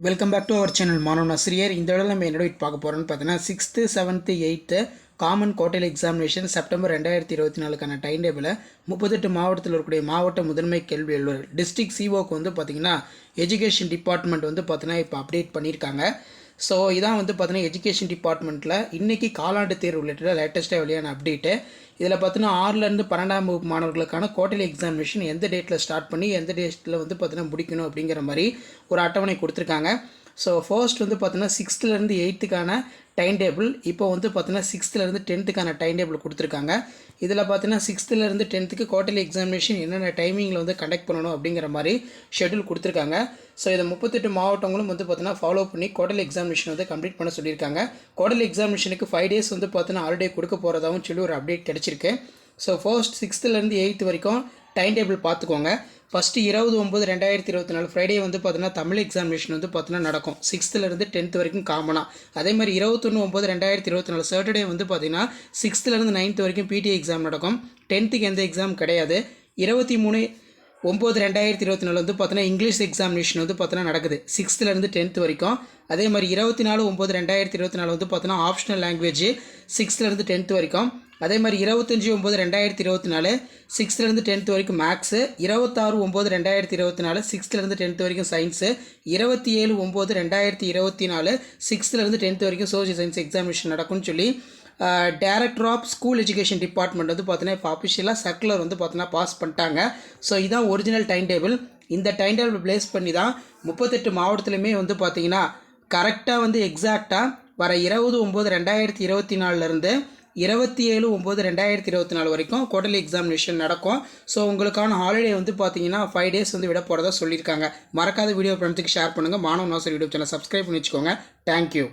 Welcome back to our channel மாணவன் ஆசிரியர். இந்த இடம் நம்ம என்னோட பார்க்க போகிறோம்னு பார்த்தீங்கன்னா 6th 7th 8th common quarterly examination September 2024க்கான டைம் டேபிளை 38 மாவட்டத்தில் இருக்கக்கூடிய மாவட்ட முதன்மை கல்வி அலுவலர் டிஸ்ட்ரிக்ட் சிஓக்கு வந்து பார்த்திங்கன்னா எஜுகேஷன் டிபார்ட்மெண்ட் வந்து பார்த்தீங்கன்னா இப்போ அப்டேட் பண்ணியிருக்காங்க. ஸோ இதான் வந்து பார்த்தீங்கன்னா எஜுகேஷன் டிபார்ட்மெண்ட்டில் இன்றைக்கி காலாண்டு தேர்வு ரிலேட்டடாக லேட்டஸ்ட்டாக வெளியான அப்டேட்டு. இதில் பார்த்தீங்கன்னா 6லேருந்து 12ஆம் வகுப்பு மாணவர்களுக்கான குவார்டர்லி எக்ஸாமினேஷன் எந்த டேட்டில் ஸ்டார்ட் பண்ணி எந்த டேட்டில் வந்து பார்த்தீங்கன்னா முடிக்கணும் அப்படிங்கிற மாதிரி ஒரு அட்டவணை கொடுத்துருக்காங்க. ஸோ ஃபர்ஸ்ட் வந்து பார்த்தீங்கன்னா 6th-லேருந்து 8th டைம் டேபிள், இப்போ வந்து பார்த்தீங்கன்னா 6th-லேருந்து 10th டைம் டேபிள் கொடுத்துருக்காங்க. இதில் பார்த்தீங்கன்னா 6th-லேருந்து 10th குவார்டர்லி எக்ஸாமினேஷன் என்னென்ன டைமிங்கில் வந்து கண்டக்ட் பண்ணணும் அப்படிங்கிற மாதிரி ஷெட்யூல் கொடுத்துருக்காங்க. ஸோ இதை 38 மாவட்டங்களும் வந்து பார்த்தீங்கன்னா ஃபாலோ பண்ணி குவார்டர்லி எக்ஸாமினேஷன் வந்து கம்ப்ளீட் பண்ண சொல்லியிருக்காங்க. குவார்டர்லி எக்ஸாமினேஷனுக்கு 5 days வந்து பார்த்தீங்கன்னா ஹாலிடே கொடுக்க போகிறதாகவும் சொல்லி ஒரு அப்டேட் கிடச்சிருக்கு. ஸோ ஃபர்ஸ்ட் 6th-லேருந்து 8th வரைக்கும் டைம் டேபிள் பார்த்துக்கோங்க. ஃபஸ்ட்டு 20/9/2024 ஃப்ரைடே வந்து பார்த்தீங்கன்னா தமிழ் எக்ஸாமினேஷன் வந்து பார்த்தீங்கன்னா நடக்கும் 6th-லேருந்து 10th வரைக்கும் காமனாக. அதே மாதிரி 21/9/2024 சாட்டர்டே வந்து பார்த்தீங்கன்னா 6th-லேருந்து 9th வரைக்கும் பிடி எக்ஸாம் நடக்கும். 10th எந்த எக்ஸாம் கிடையாது. 23/9/2024 வந்து பார்த்தீங்கன்னா இங்கிலீஷ் எக்ஸாமினேஷன் வந்து பார்த்தீங்கன்னா நடக்குது 6th-லேருந்து 10th வரைக்கும். அதே மாதிரி 24/9/2024 வந்து பார்த்தீங்கன்னா ஆப்ஷனல் லாங்குவேஜ் 6th-லேருந்து 10th வரைக்கும். அதே மாதிரி 25/9/2024 6th-லேருந்து 10th வரைக்கும் மேக்ஸு, 26/9/2024 6th-லேருந்து 10th வரைக்கும் சயின்ஸு, 27/9/2024 6th-லேருந்து 10th வரைக்கும் சோஷியல் சயின்ஸ் எக்ஸாமினேஷன் நடக்கும்னு சொல்லி director of school education department வந்து பார்த்தீங்கன்னா இப்போ அஃபிஷியலாக சர்க்குலர் வந்து பார்த்தீங்கன்னா பாஸ் பண்ணிட்டாங்க. ஸோ இதான் ஒரிஜினல் டைம் டேபிள். இந்த டைம் டேபிள் பிளேஸ் பண்ணி தான் 38 மாவட்டத்துலையுமே வந்து பார்த்தீங்கன்னா கரெக்டாக வந்து எக்ஸாக்டாக வர 20/9/2024 27/9/2024 வரைக்கும் குவார்டர்லி எக்ஸாமினேஷன் நடக்கும். ஸோ உங்களுக்கான ஹாலிடே வந்து பார்த்தீங்கன்னா 5 days வந்து விட போகிறதா சொல்லியிருக்காங்க. மறக்காத வீடியோ ஃப்ரெண்ட்ஸுக்கு ஷேர் பண்ணுங்கள். மாணவன் ஆசிரியர் யூடியூப் சேனல் சப்ஸ்கிரைப் பண்ணி வச்சுக்கோங்க. தேங்க்யூ.